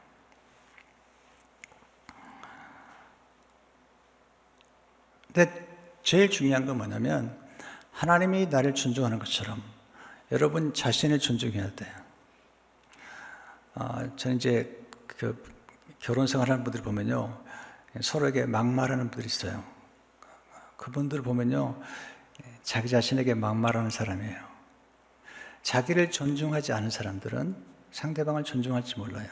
근데 제일 중요한 건 뭐냐면 하나님이 나를 존중하는 것처럼 여러분 자신을 존중해야 돼요. 저는 이제 결혼 생활하는 분들 보면요, 서로에게 막말하는 분들이 있어요. 그분들 보면요, 자기 자신에게 막말하는 사람이에요. 자기를 존중하지 않은 사람들은 상대방을 존중할지 몰라요.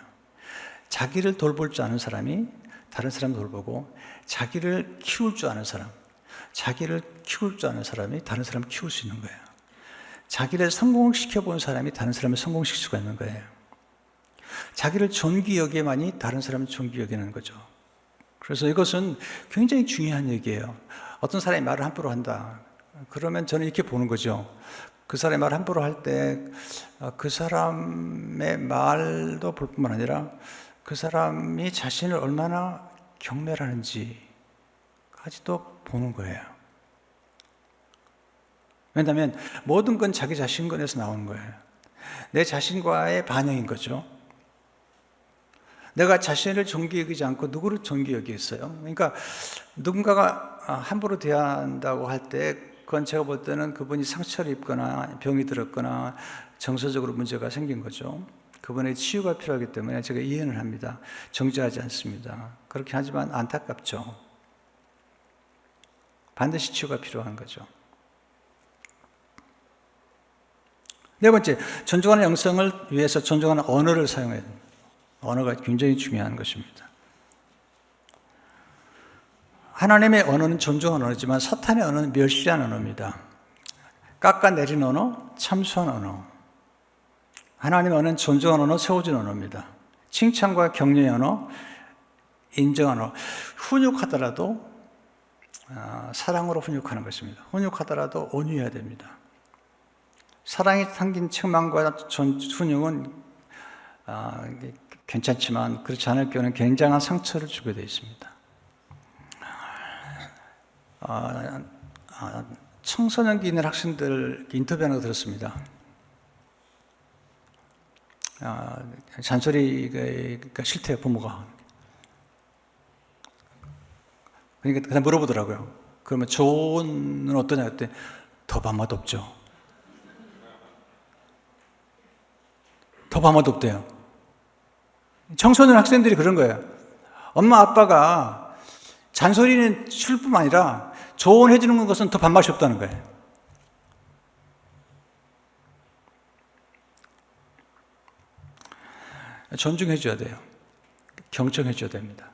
자기를 돌볼 줄 아는 사람이 다른 사람 돌보고, 자기를 키울 줄 아는 사람, 자기를 키울 줄 아는 사람이 다른 사람을 키울 수 있는 거예요. 자기를 성공시켜본 사람이 다른 사람을 성공시킬 수가 있는 거예요. 자기를 존귀 여기만이 다른 사람을 존귀 여기는 거죠. 그래서 이것은 굉장히 중요한 얘기예요. 어떤 사람이 말을 함부로 한다. 그러면 저는 이렇게 보는 거죠. 그 사람이 말을 함부로 할 때 그 사람의 말도 볼 뿐만 아니라 그 사람이 자신을 얼마나 경멸하는지까지도 보는 거예요. 왜냐하면 모든 건 자기 자신권에서 나오는 거예요. 내 자신과의 반영인 거죠. 내가 자신을 존귀 여기지 않고 누구를 존귀 여기겠어요? 그러니까 누군가가 함부로 대한다고 할 때 그건 제가 볼 때는 그분이 상처를 입거나 병이 들었거나 정서적으로 문제가 생긴 거죠. 그분의 치유가 필요하기 때문에 제가 이해는 합니다. 정죄하지 않습니다. 그렇게 하지만 안타깝죠. 반드시 치유가 필요한 거죠. 네 번째, 존중하는 영성을 위해서 존중하는 언어를 사용해야 됩니다. 언어가 굉장히 중요한 것입니다. 하나님의 언어는 존중한 언어지만 사탄의 언어는 멸시한 언어입니다. 깎아내린 언어, 참수한 언어. 하나님의 언어는 존중한 언어, 세워준 언어입니다. 칭찬과 격려의 언어, 인정하는, 훈육하더라도 사랑으로 훈육하는 것입니다. 훈육하더라도 온유해야 됩니다. 사랑이 담긴 책망과 훈육은 괜찮지만 그렇지 않을 경우는 굉장한 상처를 주게 되어 있습니다. 청소년기 있는 학생들 인터뷰하는 거 들었습니다. 잔소리가 싫대요, 부모가. 그러니까 그냥 물어보더라고요. 그러면 조언은 어떠냐 했더니 더 밥맛 없죠. 더 밥맛 없대요. 청소년 학생들이 그런 거예요. 엄마 아빠가 잔소리는 줄 뿐만 아니라 조언해 주는 것은 더 밥맛이 없다는 거예요. 존중해 줘야 돼요. 경청해 줘야 됩니다.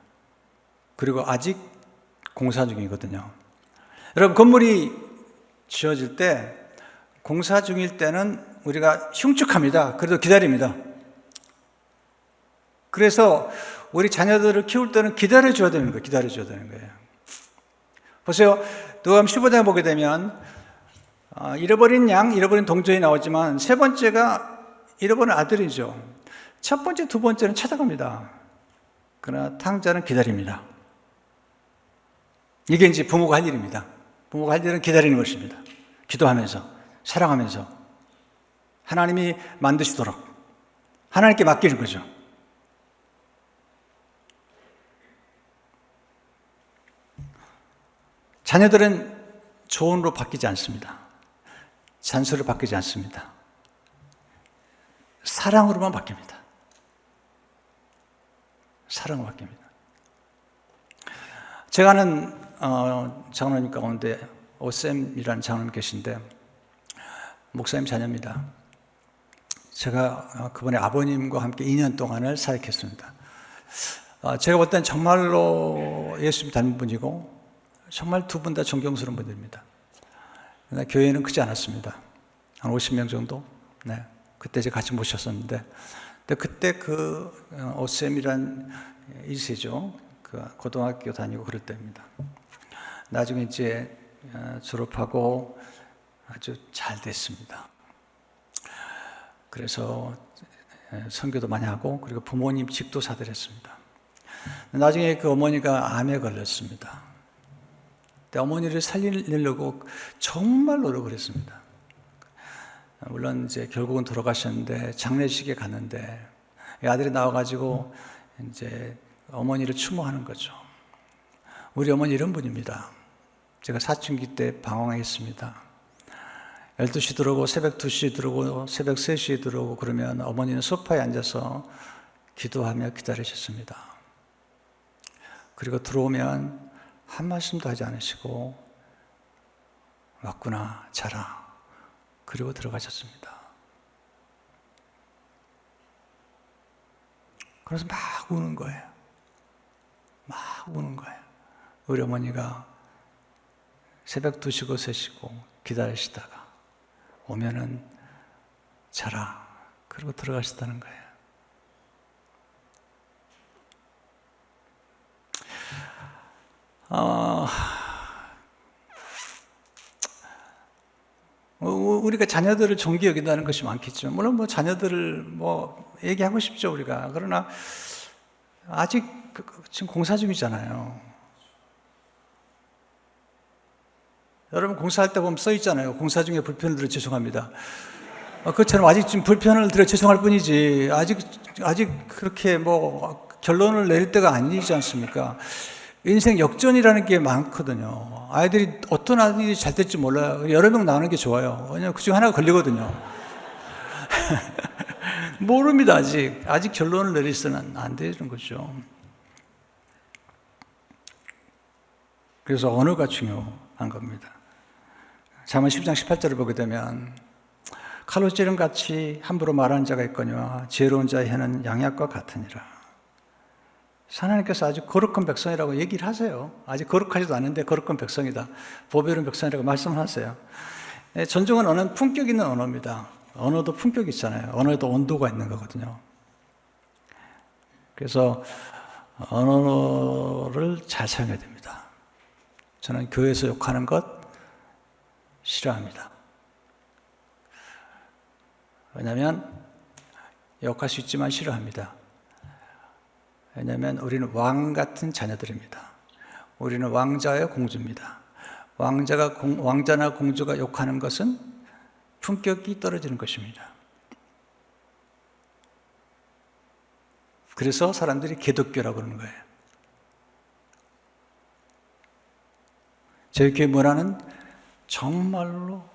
그리고 아직 공사 중이거든요. 여러분, 건물이 지어질 때 공사 중일 때는 우리가 흉측합니다. 그래도 기다립니다. 그래서 우리 자녀들을 키울 때는 기다려줘야 되는 거예요. 기다려줘야 되는 거예요. 보세요. 누가복음 15장에 보게 되면 잃어버린 양, 잃어버린 동전이 나오지만 세 번째가 잃어버린 아들이죠. 첫 번째, 두 번째는 찾아갑니다. 그러나 탕자는 기다립니다. 이게 이제 부모가 할 일입니다. 부모가 할 일은 기다리는 것입니다. 기도하면서, 사랑하면서 하나님이 만드시도록 하나님께 맡기는 거죠. 자녀들은 조언으로 바뀌지 않습니다. 잔소리로 바뀌지 않습니다. 사랑으로만 바뀝니다. 사랑으로 바뀝니다. 제가 아는 장로님 가운데 오쌤이라는 장로님 계신데 목사님 자녀입니다. 제가 그분의 아버님과 함께 2년 동안을 사역했습니다. 제가 볼 땐 정말로 예수님 닮은 분이고 정말 두 분 다 존경스러운 분들입니다. 그러나 교회는 크지 않았습니다. 한 50명 정도? 네. 그때 제가 같이 모셨었는데, 그때 그 오쌤이란 1세죠. 그 고등학교 다니고 그럴 때입니다. 나중에 이제 졸업하고 아주 잘 됐습니다. 그래서 선교도 많이 하고, 그리고 부모님 직도 사들였습니다. 나중에 그 어머니가 암에 걸렸습니다. 어머니를 살리려고 정말 노력을 했습니다. 물론 이제 결국은 돌아가셨는데 장례식에 갔는데 아들이 나와가지고 이제 어머니를 추모하는 거죠. 우리 어머니 이런 분입니다. 제가 사춘기 때 방황했습니다. 12시 들어오고 새벽 2시 들어오고 새벽 3시에 들어오고 그러면 어머니는 소파에 앉아서 기도하며 기다리셨습니다. 그리고 들어오면 한 말씀도 하지 않으시고 왔구나, 자라. 그리고 들어가셨습니다. 그래서 막 우는 거예요. 막 우는 거예요. 우리 어머니가 새벽 2시고 3시고 기다리시다가 오면은 자라. 그리고 들어가시다는 거예요. 우리가 자녀들을 존귀 여긴다는 것이 많겠죠. 물론 뭐 자녀들을 뭐 얘기하고 싶죠, 우리가. 그러나 아직 지금 공사 중이잖아요. 여러분 공사할 때 보면 써 있잖아요. 공사 중에 불편을 드려 죄송합니다. 그것처럼 아직 지금 불편을 드려 죄송할 뿐이지 아직 그렇게 뭐 결론을 내릴 때가 아니지 않습니까? 인생 역전이라는 게 많거든요. 아이들이 어떤 아이들이 잘 될지 몰라요. 여러 명 나오는 게 좋아요. 왜냐하면 그중에 하나가 걸리거든요. 모릅니다. 아직 결론을 내리서는 안 되는 거죠. 그래서 언어가 중요한 겁니다. 잠언 10장 18절을 보게 되면 칼로 찌른 같이 함부로 말하는 자가 있거니와 지혜로운 자의 혀는 양약과 같으니라. 하나님께서 아주 거룩한 백성이라고 얘기를 하세요. 아직 거룩하지도 않은데 거룩한 백성이다. 보배로운 백성이라고 말씀을 하세요. 존중은 언어는 품격 있는 언어입니다. 언어도 품격이 있잖아요. 언어에도 온도가 있는 거거든요. 그래서 언어를 잘 사용해야 됩니다. 저는 교회에서 욕하는 것 싫어합니다. 왜냐하면 욕할 수 있지만 싫어합니다. 왜냐하면 우리는 왕 같은 자녀들입니다. 우리는 왕자의 공주입니다. 왕자나 공주가 욕하는 것은 품격이 떨어지는 것입니다. 그래서 사람들이 개독교라고 그러는 거예요. 저희 교회 문화는 정말로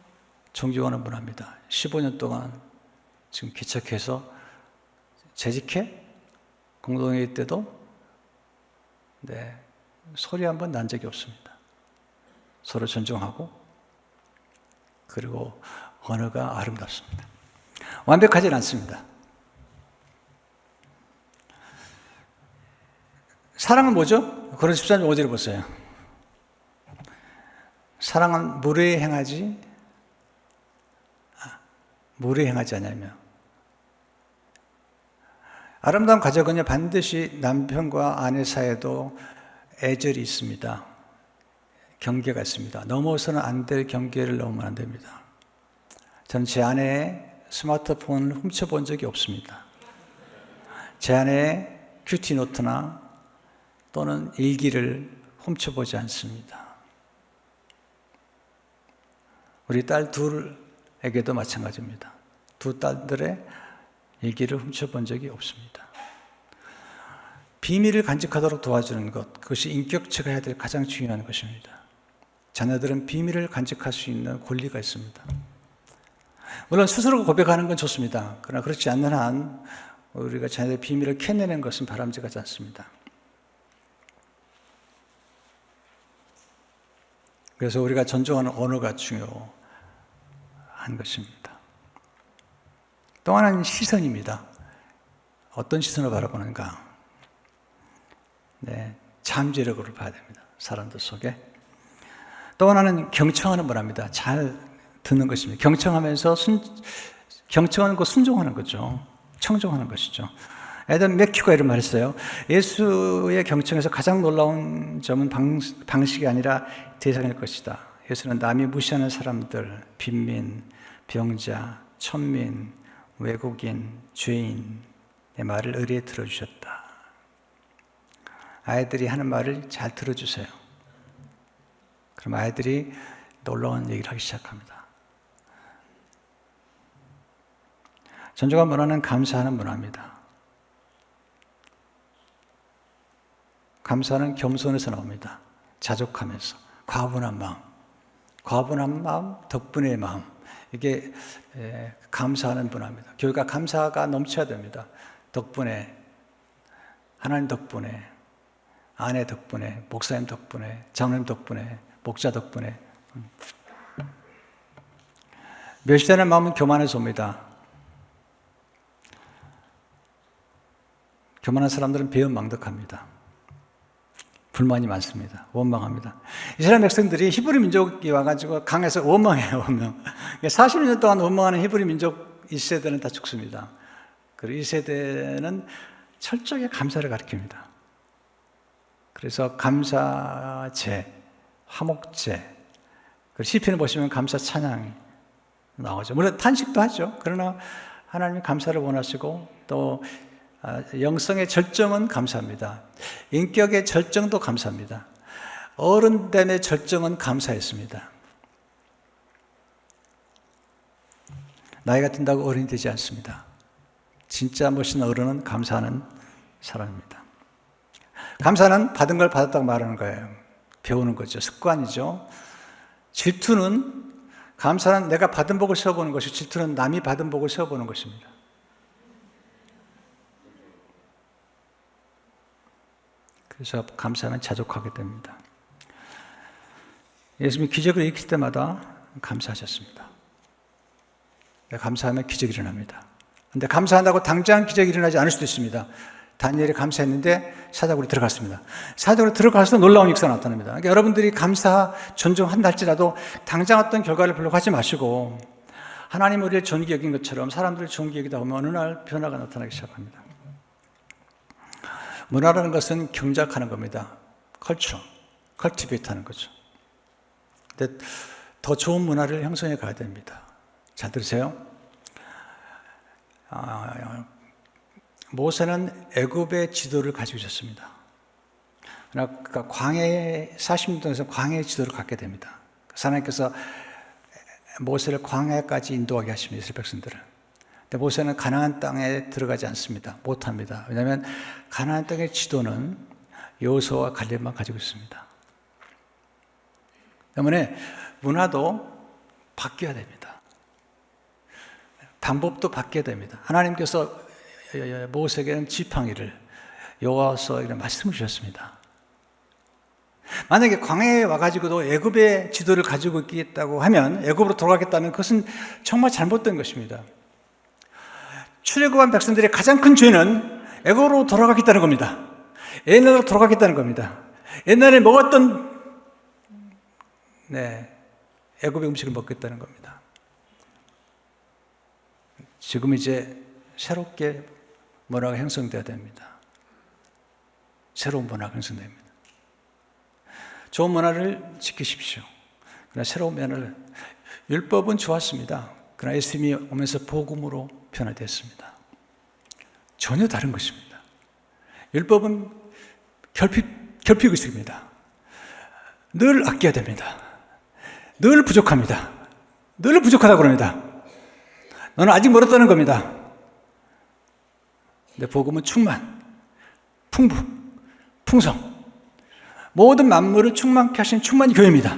존경하는 문화입니다. 15년 동안 지금 개척해서 재직해 공동회의 때도 소리 한 번 난 적이 없습니다. 서로 존중하고 그리고 언어가 아름답습니다. 완벽하진 않습니다. 사랑은 뭐죠? 고린도 13장 5절을 보세요. 사랑은 무례히 행하지 않냐며. 아름다운 가족은요, 반드시 남편과 아내 사이에도 애절이 있습니다. 경계가 있습니다. 넘어서는 안 될 경계를 넘으면 안 됩니다. 저는 제 아내의 스마트폰을 훔쳐본 적이 없습니다. 제 아내의 큐티노트나 또는 일기를 훔쳐보지 않습니다. 우리 딸 둘에게도 마찬가지입니다. 두 딸들의 일기를 훔쳐본 적이 없습니다. 비밀을 간직하도록 도와주는 것, 그것이 인격체가 해야 될 가장 중요한 것입니다. 자녀들은 비밀을 간직할 수 있는 권리가 있습니다. 물론 스스로 고백하는 건 좋습니다. 그러나 그렇지 않는 한 우리가 자녀들의 비밀을 캐내는 것은 바람직하지 않습니다. 그래서 우리가 존중하는 언어가 중요한 것입니다. 또 하나는 시선입니다. 어떤 시선을 바라보는가? 잠재력으로 봐야 됩니다. 사람들 속에. 또 하나는 경청하는 문화입니다. 잘 듣는 것입니다. 경청하는 거 순종하는 거죠. 청종하는 것이죠. 애덤 맥큐가 이런 말을 했어요. 예수의 경청에서 가장 놀라운 점은 방식이 아니라 대상일 것이다. 예수는 남이 무시하는 사람들, 빈민, 병자, 천민, 외국인, 죄인의 말을 의리에 들어주셨다. 아이들이 하는 말을 잘 들어주세요. 그럼 아이들이 놀라운 얘기를 하기 시작합니다. 존중한 문화는 감사하는 문화입니다. 감사는 겸손에서 나옵니다. 자족하면서. 과분한 마음, 덕분의 마음. 이게 감사하는 문화입니다. 교회가 감사가 넘쳐야 됩니다. 덕분에, 하나님 덕분에, 아내 덕분에, 목사님 덕분에, 장로님 덕분에, 목자 덕분에. 멸시되는 마음은 교만에서 옵니다. 교만한 사람들은 배은망덕합니다. 불만이 많습니다. 원망합니다. 이스라엘 백성들이 히브리 민족이 와가지고 강에서 원망해요, 원망. 40년 동안 원망하는 히브리 민족 1세대는 다 죽습니다. 그리고 2세대는 철저하게 감사를 가르칩니다. 그래서 감사제, 화목제, 시편을 보시면 감사 찬양이 나오죠. 물론 탄식도 하죠. 그러나 하나님이 감사를 원하시고 또 영성의 절정은 감사합니다. 인격의 절정도 감사합니다. 어른됨의 절정은 감사했습니다. 나이가 든다고 어른이 되지 않습니다. 진짜 멋있는 어른은 감사하는 사람입니다. 감사는 받은 걸 받았다고 말하는 거예요. 배우는 거죠. 습관이죠. 질투는, 감사는 내가 받은 복을 세워보는 것이고 질투는 남이 받은 복을 세워보는 것입니다. 그래서 감사하면 자족하게 됩니다. 예수님이 기적을 일으킬 때마다 감사하셨습니다. 감사하면 기적이 일어납니다. 그런데 감사한다고 당장 기적이 일어나지 않을 수도 있습니다. 다니엘이 감사했는데 사자굴에 들어갔습니다. 사자굴에 들어가서 놀라운 역사가 나타납니다. 그러니까 여러분들이 감사, 존중한다 할지라도 당장 어떤 결과를 보려고 하지 마시고 하나님 우리를 존귀 여긴 것처럼 사람들을 존귀 여기다 보면 어느 날 변화가 나타나기 시작합니다. 문화라는 것은 경작하는 겁니다. 컬티베이트 하는 거죠. 근데 더 좋은 문화를 형성해 가야 됩니다. 잘 들으세요. 모세는 애굽의 지도를 가지고 있었습니다. 그러니까 광야에 40년 동안에서 광야의 지도를 갖게 됩니다. 하나님께서 모세를 광야까지 인도하게 하십니다. 이스라엘 백성들을. 근데 모세는 가나안 땅에 들어가지 않습니다. 못합니다. 왜냐하면 가나안 땅의 지도는 여호수아와 갈렙만 가지고 있습니다. 때문에 문화도 바뀌어야 됩니다. 방법도 바뀌어야 됩니다. 하나님께서 모세에게는 지팡이를, 여호수아에게는 말씀을 주셨습니다. 만약에 광야에 와가지고도 애굽의 지도를 가지고 있겠다고 하면, 애굽으로 돌아가겠다면 그것은 정말 잘못된 것입니다. 출애굽한 백성들의 가장 큰 죄는 애굽으로 돌아가겠다는 겁니다. 옛날로 돌아가겠다는 겁니다. 옛날에 먹었던 애굽의 음식을 먹겠다는 겁니다. 지금 이제 새롭게 문화가 형성되어야 됩니다. 새로운 문화가 형성됩니다. 좋은 문화를 지키십시오. 그러나 새로운 문화를, 율법은 좋았습니다. 그러나 예수님이 오면서 복음으로 변화되었습니다. 전혀 다른 것입니다. 율법은 결핍이 있습니다. 늘 아껴야 됩니다. 늘 부족합니다. 늘 부족하다고 그럽니다. 너는 아직 멀었다는 겁니다. 근데 복음은 충만, 풍부, 풍성, 모든 만물을 충만케 하신 충만이 교회입니다.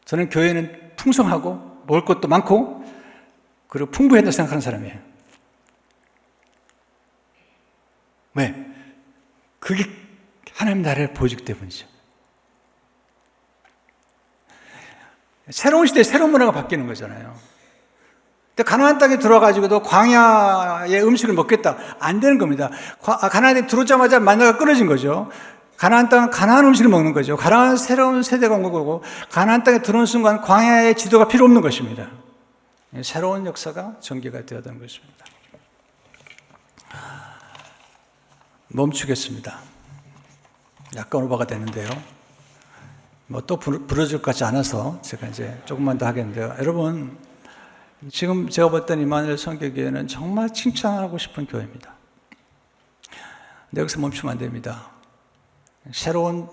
저는 교회는 풍성하고 먹을 것도 많고 그리고 풍부하다고 생각하는 사람이에요. 왜? 그게 하나님 나라를 보여주기 때문이죠. 새로운 시대에 새로운 문화가 바뀌는 거잖아요. 근데 가나안 땅에 들어와가지고도 광야의 음식을 먹겠다, 안 되는 겁니다. 가나안에 들어오자마자 만나가 끊어진 거죠. 가나안 땅은 가나안 음식을 먹는 거죠. 가나안 새로운 세대가 온 거고, 가나안 땅에 들어온 순간 광야의 지도가 필요 없는 것입니다. 새로운 역사가 전개가 되어야 되는 것입니다. 멈추겠습니다. 약간 오버가 되는데요. 또 부러질 것 같지 않아서 제가 이제 조금만 더 하겠는데요. 여러분, 지금 제가 볼 때는 임마누엘 선교교회는 정말 칭찬하고 싶은 교회입니다. 근데 여기서 멈추면 안 됩니다. 새로운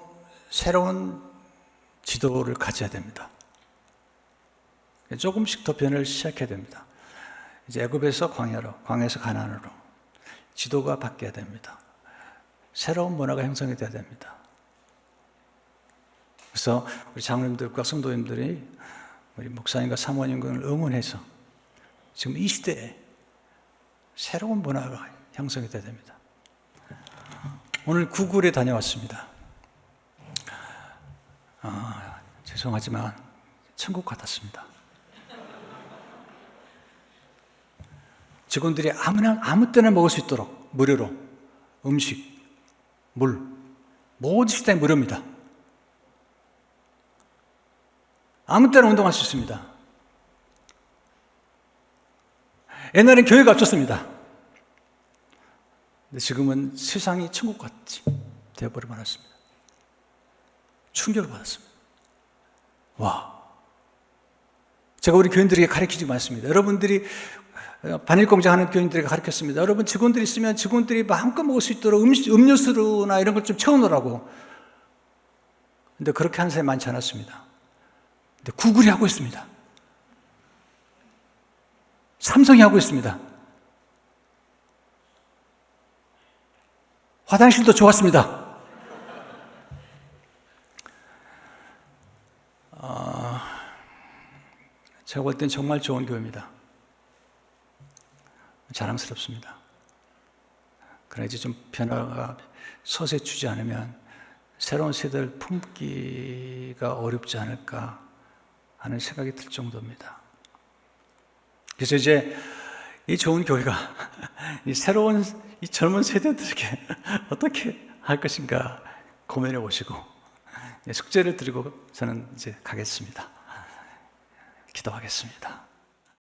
지도를 가져야 됩니다. 조금씩 더 변화를 시작해야 됩니다. 이제 애굽에서 광야로, 광야에서 가나안으로 지도가 바뀌어야 됩니다. 새로운 문화가 형성이 돼야 됩니다. 그래서 우리 장로님들과 성도님들이 우리 목사님과 사모님을 응원해서 지금 이 시대에 새로운 문화가 형성이 돼야 됩니다. 오늘 구글에 다녀왔습니다. 죄송하지만 천국 같았습니다. 직원들이 아무 때나 먹을 수 있도록 무료로 음식, 물, 모든 시스템이 무료입니다. 아무 때나 운동할 수 있습니다. 옛날엔 교회가 없었습니다. 근데 지금은 세상이 천국같이 되어버려 말았습니다. 충격을 받았습니다. 와. 제가 우리 교인들에게 가르치지 않습니다. 여러분들이 반일공장 하는 교인들에게 가르쳤습니다. 여러분 직원들이 있으면 직원들이 마음껏 먹을 수 있도록 음료수나 이런 걸 좀 채워놓으라고. 근데 그렇게 하는 사람이 많지 않았습니다. 근데 구글이 하고 있습니다. 삼성이 하고 있습니다. 화장실도 좋았습니다. 제가 볼 땐 정말 좋은 교회입니다. 자랑스럽습니다. 그러나 이제 좀 변화가 서서히 주지 않으면 새로운 세대를 품기가 어렵지 않을까 하는 생각이 들 정도입니다. 그래서 이제 이 좋은 교회가 이 새로운 이 젊은 세대들에게 어떻게 할 것인가 고민해 보시고 숙제를 드리고 저는 이제 가겠습니다. 기도하겠습니다.